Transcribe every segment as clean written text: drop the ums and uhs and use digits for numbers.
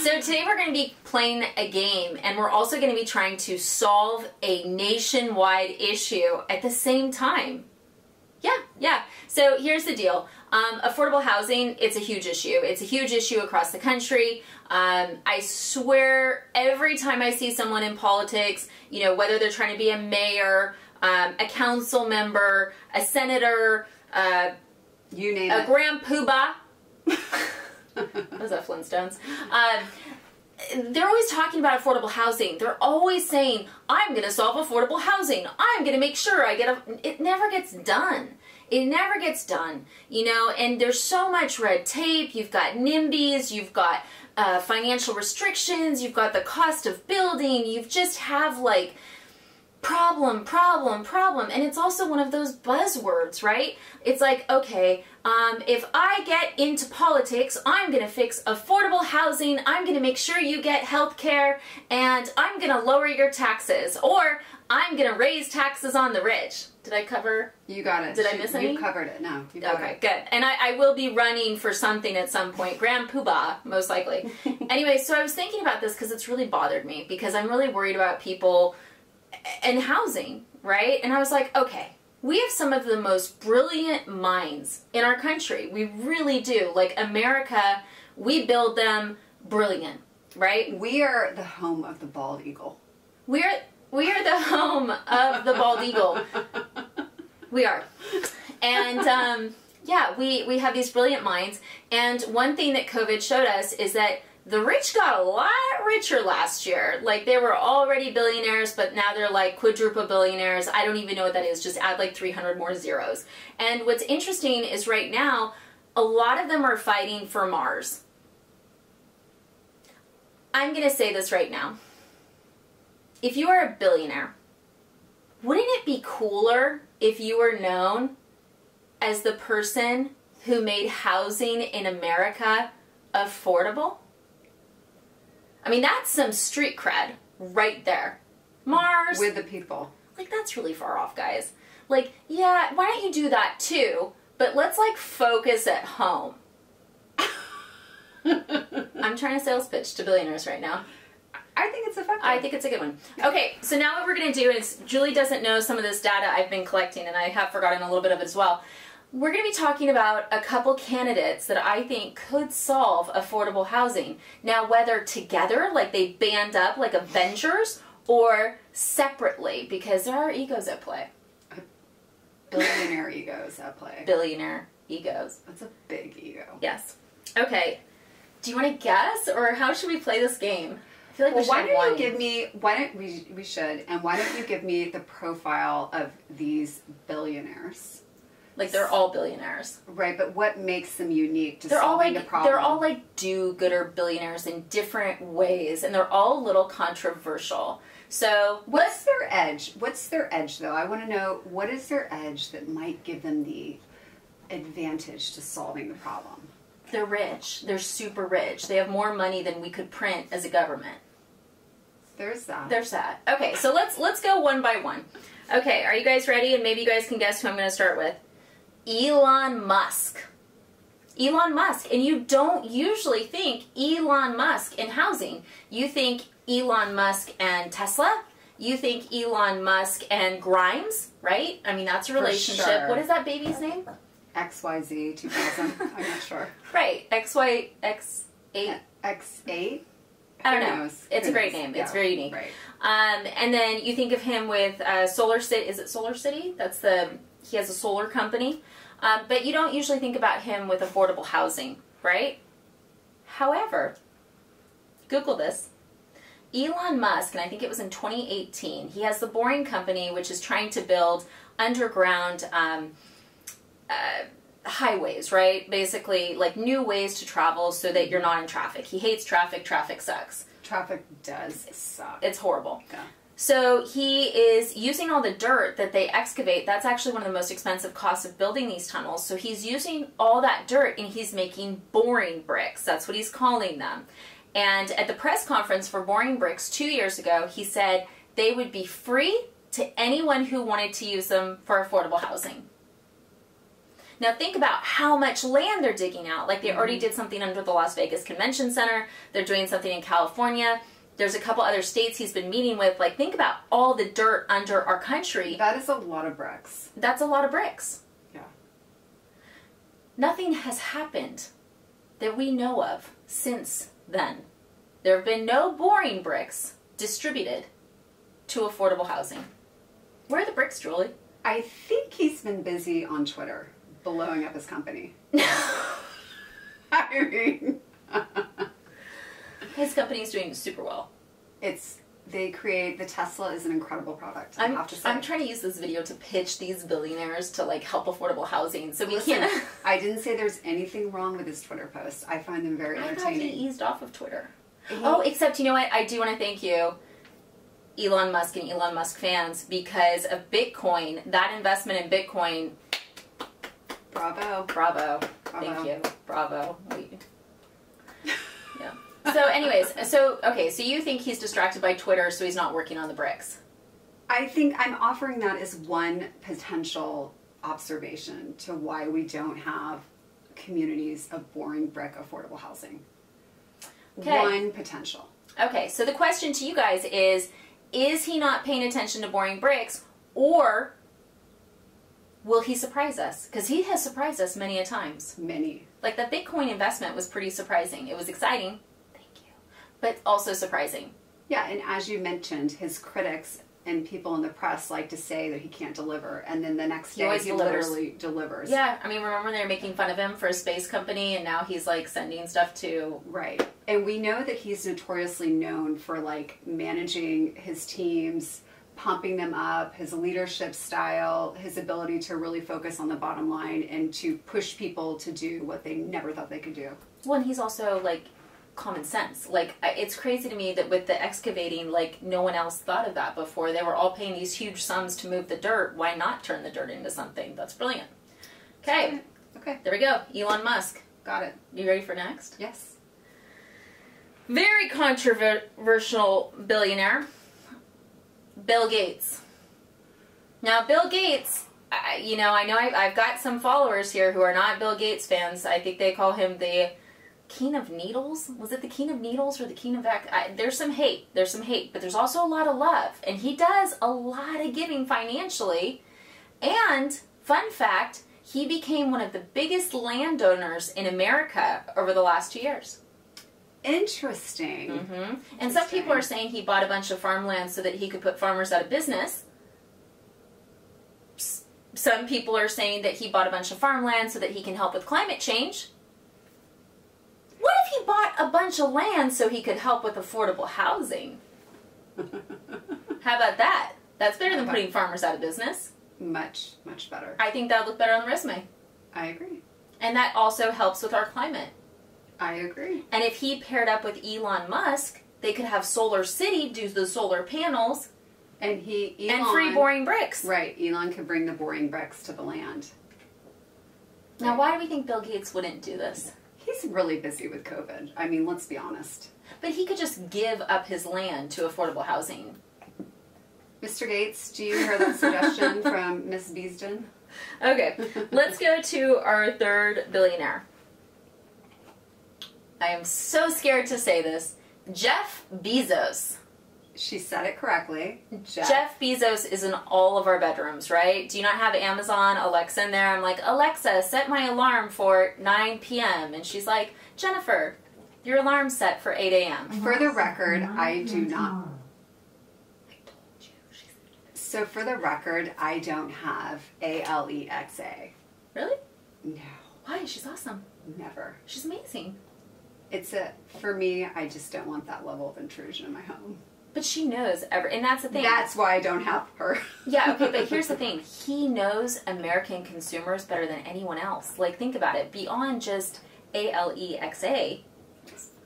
So today we're going to be playing a game, and we're also going to be trying to solve a nationwide issue at the same time. Yeah. So here's the deal. Affordable housing, it's a huge issue. It's a huge issue across the country. I swear every time I see someone in politics, you know, whether they're trying to be a mayor, a council member, a senator, you name a it. grand poobah. What was that, Flintstones? They're always talking about affordable housing. They're always saying, I'm going to solve affordable housing. I'm going to make sure I get It never gets done. It never gets done, you know, and there's so much red tape. You've got NIMBYs, you've got financial restrictions, you've got the cost of building, you've just have like problem, and it's also one of those buzzwords, right? It's like, okay, if I get into politics, I'm going to fix affordable housing, I'm going to make sure you get health care, and I'm going to lower your taxes, or I'm going to raise taxes on the rich. Did I cover? You got it. Did I miss any? You covered it. No, you got Okay, it. good. And I will be running for something at some point. Grand Poobah, most likely. Anyway, so I was thinking about this because it's really bothered me, because I'm really worried about people and housing, right? And I was like, okay, we have some of the most brilliant minds in our country. We really do. Like America, we build them brilliant, right? We are the home of the bald eagle. We are the home of the bald eagle. We are. And yeah, we have these brilliant minds. And one thing that COVID showed us is that the rich got a lot richer last year. Like, they were already billionaires, but now they're like quadruple billionaires. I don't even know what that is. Just add like 300 more zeros. And what's interesting is right now, a lot of them are fighting for Mars. I'm going to say this right now. If you are a billionaire, wouldn't it be cooler if you were known as the person who made housing in America affordable? I mean, that's some street cred right there. Mars. With the people. Like, that's really far off, guys. Like, yeah, why don't you do that too? But let's, like, focus at home. I'm trying to sales pitch to billionaires right now. I think it's effective. I think it's a good one. Okay, so now what we're going to do is, Julie doesn't know some of this data I've been collecting, and I have forgotten a little bit of it as well. We're going to be talking about a couple candidates that I think could solve affordable housing. Now, whether together, like they band up like Avengers, or separately, because there are egos at play. Billionaire egos at play. Billionaire egos. That's a big ego. Yes. Okay. Do you want to guess, or how should we play this game? I feel like Well, we why should don't have you give me, we should, and why don't you give me the profile of these billionaires? Like, they're all billionaires. Right, but what makes them unique to They're all solving like, the problem? they're all like do-gooder billionaires in different ways, and they're all a little controversial. So What's their edge? What's their edge, though? I want to know, what is their edge that might give them the advantage to solving the problem? they're rich. They're super rich. They have more money than we could print as a government. There's that. There's that. Okay, so let's go one by one. Okay, are you guys ready? And maybe you guys can guess who I'm going to start with. Elon Musk. Elon Musk. And you don't usually think Elon Musk in housing. You think Elon Musk and Tesla. You think Elon Musk and Grimes, right? I mean, that's a relationship. sure. What is that baby's name? XYZ 2000. I'm not sure. Right. XYX8. X8? I don't Who know. knows? It's Who a great knows? name. Yeah, It's very unique. Right. And then you think of him with Solar City. Is it Solar City? He has a solar company. But you don't usually think about him with affordable housing, right? However, Google this. Elon Musk, and I think it was in 2018, he has the Boring Company, which is trying to build underground highways, right? Basically, like new ways to travel so that you're not in traffic. He hates traffic. Traffic sucks. Traffic does suck. It's horrible. Yeah. So he is using all the dirt that they excavate. That's actually one of the most expensive costs of building these tunnels. So he's using all that dirt and he's making boring bricks. That's what he's calling them. And at the press conference for Boring Bricks 2 years ago, he said they would be free to anyone who wanted to use them for affordable housing. Now think about how much land they're digging out. Like they already did something under the Las Vegas Convention Center. They're doing something in California. There's a couple other states he's been meeting with. Like think about all the dirt under our country. That is a lot of bricks. That's a lot of bricks. Yeah. Nothing has happened that we know of since then. There have been no boring bricks distributed to affordable housing. Where are the bricks, Julie? I think he's been busy on Twitter, blowing up his company. I mean, His company's doing super well. the Tesla is an incredible product, I have to say. I'm trying to use this video to pitch these billionaires to like help affordable housing. So we Listen, can't. I didn't say there's anything wrong with his Twitter posts. I find them very I thought entertaining. he eased off of Twitter. Oh, except you know what? I do want to thank you, Elon Musk and Elon Musk fans, because of Bitcoin. That investment in Bitcoin. Bravo. Bravo. Thank you. Bravo. Yeah. So anyways, so you think he's distracted by Twitter, so he's not working on the bricks. I think I'm offering that as one potential observation to why we don't have communities of boring brick affordable housing. Okay. One potential. Okay, so the question to you guys is he not paying attention to boring bricks, or will he surprise us? Because he has surprised us many a times. Many. Like the Bitcoin investment was pretty surprising. It was exciting, thank you, but also surprising. Yeah, and as you mentioned, his critics and people in the press like to say that he can't deliver, and then the next day always he delivers. literally delivers. Yeah, I mean, remember they were making fun of him for a space company, and now he's like sending stuff to... Right. And we know that he's notoriously known for like managing his teams, pumping them up, his leadership style, his ability to really focus on the bottom line and to push people to do what they never thought they could do. Well, and he's also like common sense. Like, it's crazy to me that with the excavating, like no one else thought of that before. They were all paying these huge sums to move the dirt. Why not turn the dirt into something? That's brilliant. Okay. Okay. There we go. Elon Musk. Got it. You ready for next? Yes. Very controversial billionaire, Bill Gates. Now, Bill Gates, I know I've got some followers here who are not Bill Gates fans. I think they call him the King of Needles. Was it the King of Needles or the King of there's some hate, but there's also a lot of love. And he does a lot of giving financially. And, fun fact, he became one of the biggest landowners in America over the last 2 years. Interesting. Mm-hmm. And some people are saying he bought a bunch of farmland so that he could put farmers out of business. Some people are saying that he bought a bunch of farmland so that he can help with climate change. What if he bought a bunch of land so he could help with affordable housing? How about that? That's better than putting farmers out of business. Much, much better. I think that would look better on the resume. I agree. And that also helps with our climate. I agree. And if he paired up with Elon Musk, they could have Solar City do the solar panels. And and free boring bricks. Right. Elon could bring the boring bricks to the land. Now, why do we think Bill Gates wouldn't do this? He's really busy with COVID. I mean, let's be honest. But he could just give up his land to affordable housing. Mr. Gates, do you hear that suggestion from Miss Beesden? Okay, let's go to our third billionaire. I am so scared to say this. Jeff Bezos. She said it correctly. Jeff Bezos is in all of our bedrooms, right? Do you not have Amazon Alexa in there? I'm like, Alexa, set my alarm for 9 p.m. And she's like, Jennifer, your alarm's set for 8 a.m. For the record, I do not. I told you. So for the record, I don't have Alexa. Really? No. Why? She's awesome. Never. She's amazing. For me, I just don't want that level of intrusion in my home. But she knows and that's the thing. That's why I don't have her. Yeah, okay, but here's the thing. He knows American consumers better than anyone else. Like, think about it. Beyond just Alexa,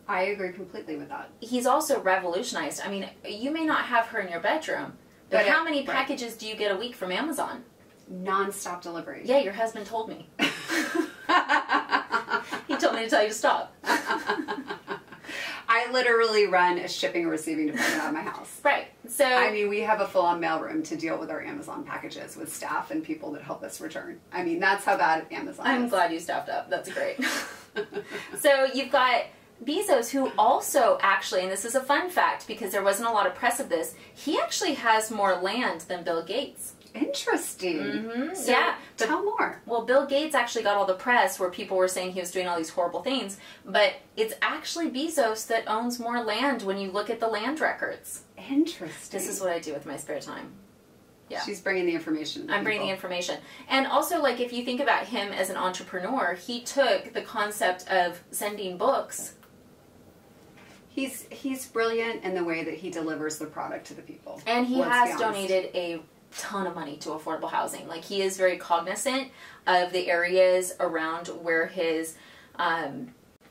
I agree completely with that. he's also revolutionized. I mean, you may not have her in your bedroom, but how many packages do you get a week from Amazon? Non-stop delivery. Yeah, your husband told me. He told me to tell you to stop. I literally run a shipping and receiving department out of my house. Right. So I mean, we have a full-on mailroom to deal with our Amazon packages with staff and people that help us return. I mean, that's how bad Amazon is. I'm glad you staffed up. That's great. So you've got Bezos, who also actually, and this is a fun fact because there wasn't a lot of press of this, he actually has more land than Bill Gates. Interesting. Mm-hmm. So Yeah. tell more. Well, Bill Gates actually got all the press where people were saying he was doing all these horrible things, but it's actually Bezos that owns more land when you look at the land records. Interesting. This is what I do with my spare time. Yeah. She's bringing the information. To I'm bringing the people. information. And also, like, if you think about him as an entrepreneur, he took the concept of sending books. He's brilliant in the way that he delivers the product to the people. And he Let's be has honest. donated a ton of money to affordable housing. Like, he is very cognizant of the areas around where his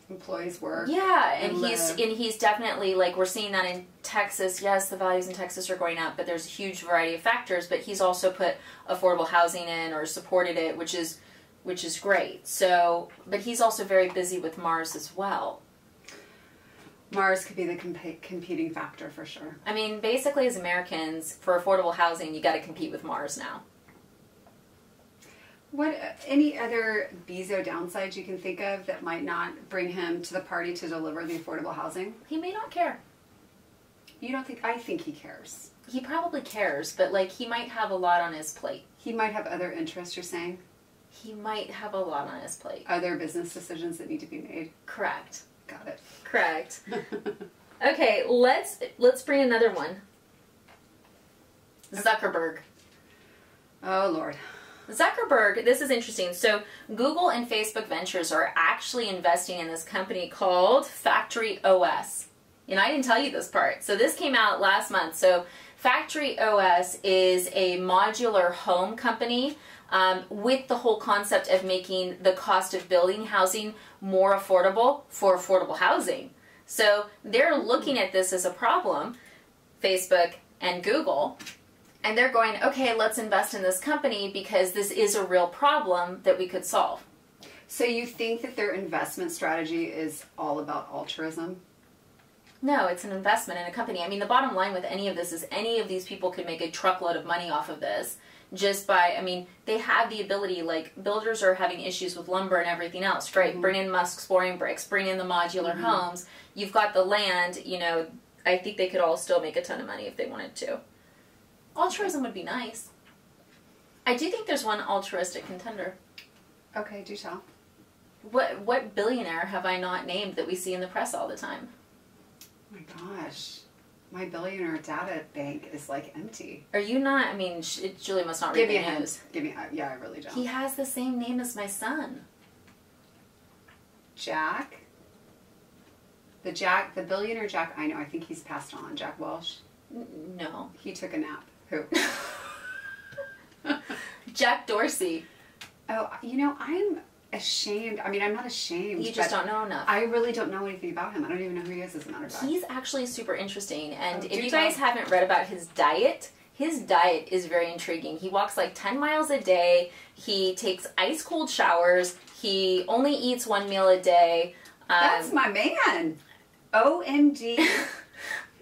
employees work. yeah, and live. he's definitely, like, we're seeing that in Texas. Yes, the values in Texas are going up, but there's a huge variety of factors. But he's also put affordable housing in or supported it, which is great. So, but he's also very busy with Mars as well. Mars could be the competing factor for sure. I mean, basically, as Americans, for affordable housing, you got to compete with Mars now. What any other Bezos downsides you can think of that might not bring him to the party to deliver the affordable housing? He may not care. You don't think? I think he cares. He probably cares, but, like, he might have a lot on his plate. He might have other interests. You're saying He might have a lot on his plate. other business decisions that need to be made. Correct. Got it. Correct. Okay, let's bring another one. Zuckerberg. Oh Lord. Zuckerberg, this is interesting. So Google and Facebook Ventures are actually investing in this company called Factory OS. And I didn't tell you this part. So this came out last month. So Factory OS is a modular home company with the whole concept of making the cost of building housing more affordable for affordable housing. So they're looking at this as a problem, Facebook and Google, and they're going, okay, let's invest in this company because this is a real problem that we could solve. So you think that their investment strategy is all about altruism? No, it's an investment in a company. I mean, the bottom line with any of this is any of these people could make a truckload of money off of this just by, I mean, they have the ability, like, builders are having issues with lumber and everything else. Great, Mm-hmm. bring in Musk's flooring bricks, bring in the modular Mm-hmm. homes. You've got the land, you know, I think they could all still make a ton of money if they wanted to. Altruism would be nice. I do think there's one altruistic contender. Okay, do tell. What billionaire have I not named that we see in the press all the time? Oh my gosh. My billionaire data bank is like empty. Are you not? I mean, Julie must not read Give me the a hint. news. Give me, yeah, I really don't. He has the same name as my son. Jack? The billionaire Jack, I know, I think he's passed on. Jack Welch. No. He took a nap. Who? Jack Dorsey. Oh, you know, I'm ashamed. I mean, I'm not ashamed. You just but don't know enough. I really don't know anything about him. I don't even know who he is, as a matter of fact. He's actually super interesting. And Oh, if do you tell. guys haven't read about his diet is very intriguing. He walks like 10 miles a day. He takes ice cold showers. He only eats one meal a day. That's my man. OMG.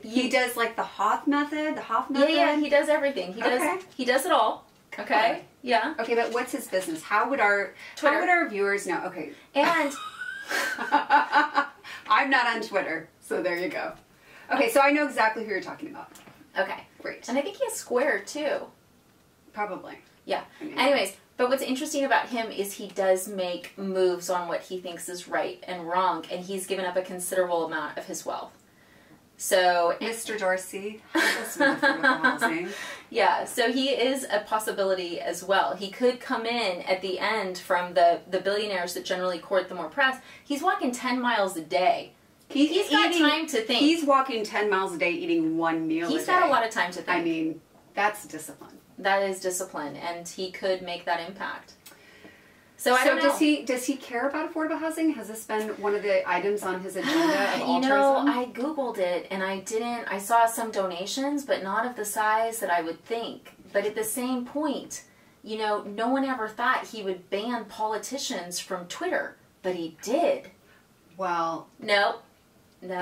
He does like the Hoff method, Yeah, he does everything. Okay. He does it all. Okay? Good. Yeah. Okay, but what's his business? How would our viewers know? Okay. And I'm not on Twitter, so there you go. Okay, so I know exactly who you're talking about. okay. Great. And I think he has Square too. Probably. Yeah. I mean- Anyways, but what's interesting about him is he does make moves on what he thinks is right and wrong, and he's given up a considerable amount of his wealth. So, Mr. Dorsey, help us with affordable housing. yeah, so he is a possibility as well. He could come in at the end from the billionaires that generally court the more press. He's walking 10 miles a day. He's got time to think. He's walking 10 miles a day eating one meal a day. He's got a lot of time to think. I mean, that's discipline. That is discipline, and he could make that impact. So I don't know. does he care about affordable housing? Has this been one of the items on his agenda of You know, altruism? I Googled it and I saw some donations, but not of the size that I would think. But at the same point, you know, no one ever thought he would ban politicians from Twitter, but he did. Well, No.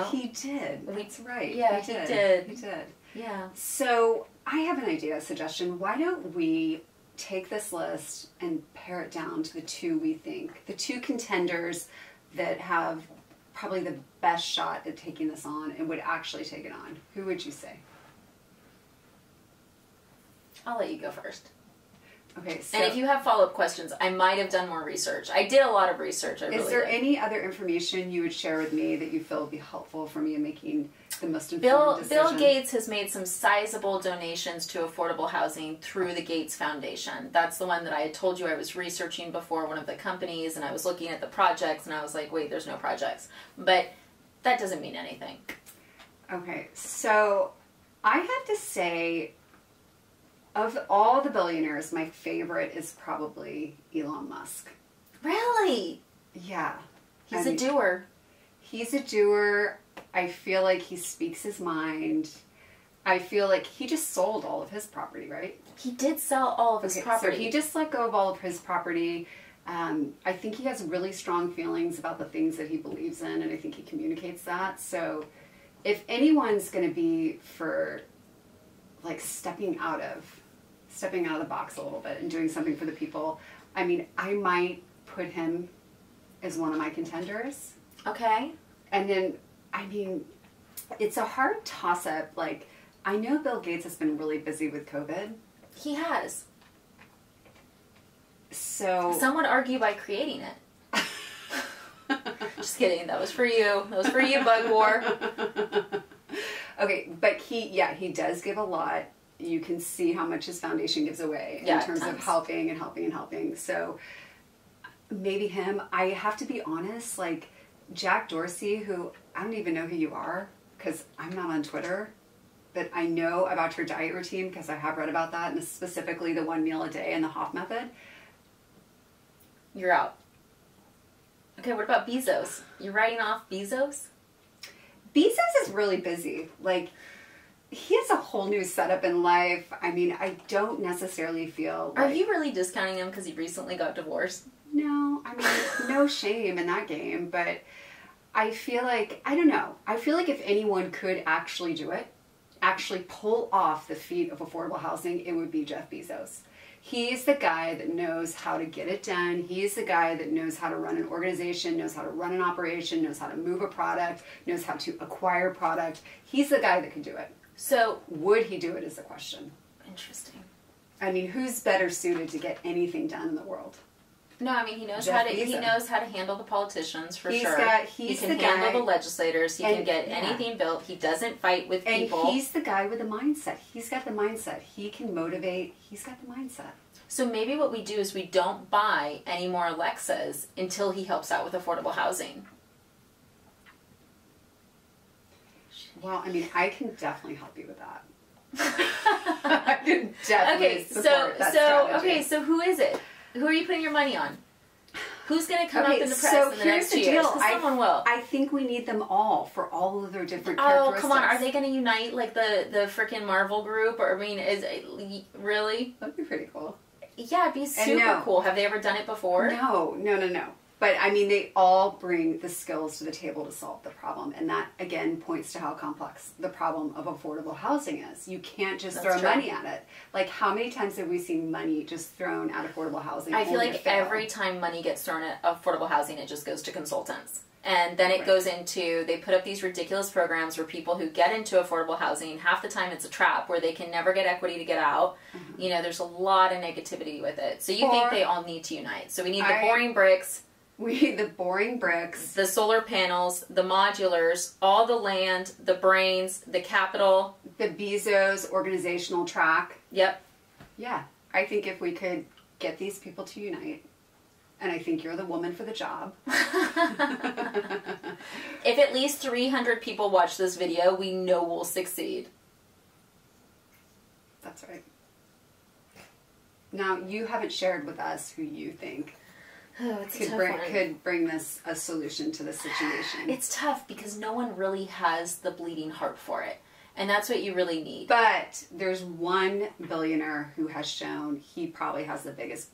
he did. That's right. Yeah, he did. He did. Yeah. So I have an idea, a suggestion. Why don't we take this list and pare it down to the two we think, the two contenders that have probably the best shot at taking this on and would actually take it on? Who would you say? I'll let you go first. Okay, so... And if you have follow-up questions, I might have done more research. I did a lot of research. Is there any other information you would share with me that you feel would be helpful for me in making the most informed decision? Bill Gates has made some sizable donations to affordable housing through the Gates Foundation. That's the one that I had told you I was researching before, one of the companies, and I was looking at the projects, and I was like, wait, there's no projects. But that doesn't mean anything. Okay, so I have to say, of all the billionaires, my favorite is probably Elon Musk. Really? Yeah. He's a doer. He's a doer. I feel like he speaks his mind. I feel like he just sold all of his property, right? He did sell all of his property. So he just let go of all of his property. I think he has really strong feelings about the things that he believes in, and I think he communicates that. So if anyone's going to be for like stepping out of the box a little bit and doing something for the people, I mean, I might put him as one of my contenders. Okay. And then, I mean, it's a hard toss-up. Like, I know Bill Gates has been really busy with COVID. He has. So... Some would argue by creating it. Just kidding. That was for you. That was for you, Bug War. Okay, but he does give a lot. You can see how much his foundation gives away in terms of helping and helping and helping. So maybe him. I have to be honest, like Jack Dorsey, who I don't even know who you are because I'm not on Twitter, but I know about your diet routine because I have read about that, and specifically the 1 meal a day and the Hoff method. You're out. Okay, what about Bezos? You're writing off Bezos? Bezos is really busy. Like, he has a whole new setup in life. I mean, I don't necessarily feel like... Are you really discounting him because he recently got divorced? No, I mean, no shame in that game, but I feel like, I don't know. I feel like if anyone could actually do it, actually pull off the feat of affordable housing, it would be Jeff Bezos. He's the guy that knows how to get it done. He's the guy that knows how to run an organization, knows how to run an operation, knows how to move a product, knows how to acquire product. He's the guy that can do it. So, would he do it is the question. Interesting. I mean, who's better suited to get anything done in the world? No, I mean he knows Jeff how to. Bezos. He knows how to handle the politicians for sure. He can handle the legislators. He can get anything built. He doesn't fight with people. And he's the guy with the mindset. He's got the mindset. He can motivate. He's got the mindset. So maybe what we do is we don't buy any more Alexas until he helps out with affordable housing. Well, I mean, I can definitely help you with that. I can definitely support that strategy. Okay, so who is it? Who are you putting your money on? Who's going to come up in the press in the next 2 years? Because someone will. I think we need them all for all of their different characteristics. Oh, come on. Are they going to unite like the freaking Marvel group? Or, I mean, really? That'd be pretty cool. Yeah, it'd be super cool. Have they ever done it before? No. But, I mean, they all bring the skills to the table to solve the problem. And that, again, points to how complex the problem of affordable housing is. You can't just throw money at it. Like, how many times have we seen money just thrown at affordable housing? I feel like every time money gets thrown at affordable housing, it just goes to consultants. And then it goes into, they put up these ridiculous programs where people who get into affordable housing, half the time it's a trap where they can never get equity to get out. Mm-hmm. You know, there's a lot of negativity with it. So you think they all need to unite. So we need the boring bricks. We need the boring bricks. The solar panels, the modulars, all the land, the brains, the capital. The Bezos organizational track. Yep. Yeah. I think if we could get these people to unite, and I think you're the woman for the job. If at least 300 people watch this video, we know we'll succeed. That's right. Now, you haven't shared with us who you think could bring this a solution to the situation. It's tough because no one really has the bleeding heart for it. And that's what you really need. But there's one billionaire who has shown he probably has the biggest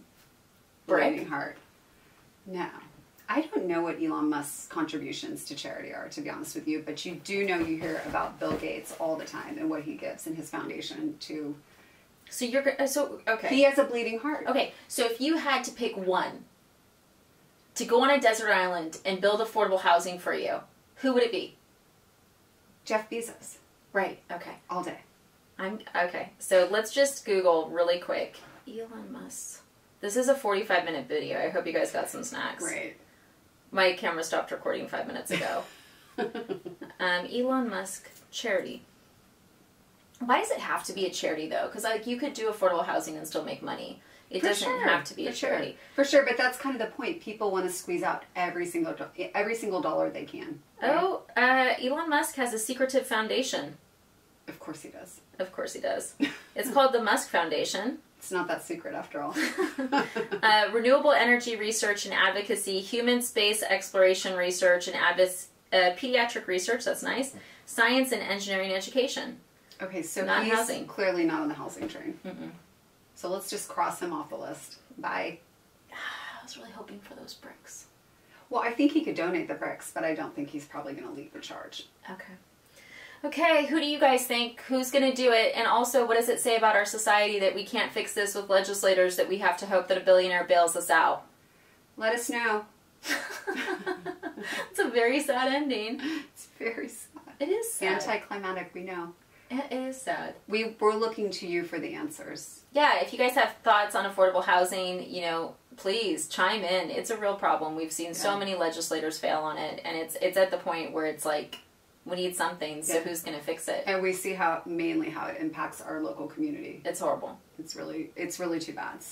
bleeding heart. No. I don't know what Elon Musk's contributions to charity are, to be honest with you, but you do know you hear about Bill Gates all the time and what he gives in his foundation to. So okay. He has a bleeding heart. Okay, so if you had to pick one to go on a desert island and build affordable housing for you, who would it be? Jeff Bezos. Right. Okay. All day. Okay. So let's just Google really quick. Elon Musk. This is a 45-minute video. I hope you guys got some snacks. Right. My camera stopped recording 5 minutes ago. Elon Musk charity. Why does it have to be a charity though? Because like you could do affordable housing and still make money. It doesn't have to be a charity. For sure, but that's kind of the point. People want to squeeze out every single dollar they can. Right? Oh, Elon Musk has a secretive foundation. Of course he does. Of course he does. It's called the Musk Foundation. It's not that secret after all. Renewable energy research and advocacy, human space exploration research and pediatric research, that's nice. Science and engineering education. Okay, so not he's housing. Clearly not on the housing train. Mm-mm. So let's just cross him off the list. Bye. I was really hoping for those bricks. Well, I think he could donate the bricks, but I don't think he's probably going to lead the charge. Okay, who do you guys think? Who's going to do it? And also, what does it say about our society that we can't fix this with legislators, that we have to hope that a billionaire bails us out? Let us know. It's a very sad ending. It's very sad. It is sad. Anticlimactic, we know. It is sad. We're looking to you for the answers. Yeah, if you guys have thoughts on affordable housing, please chime in. It's a real problem. We've seen so many legislators fail on it, and it's at the point where it's like, we need something, so who's going to fix it? And we see mainly how it impacts our local community. It's horrible. It's really too bad. So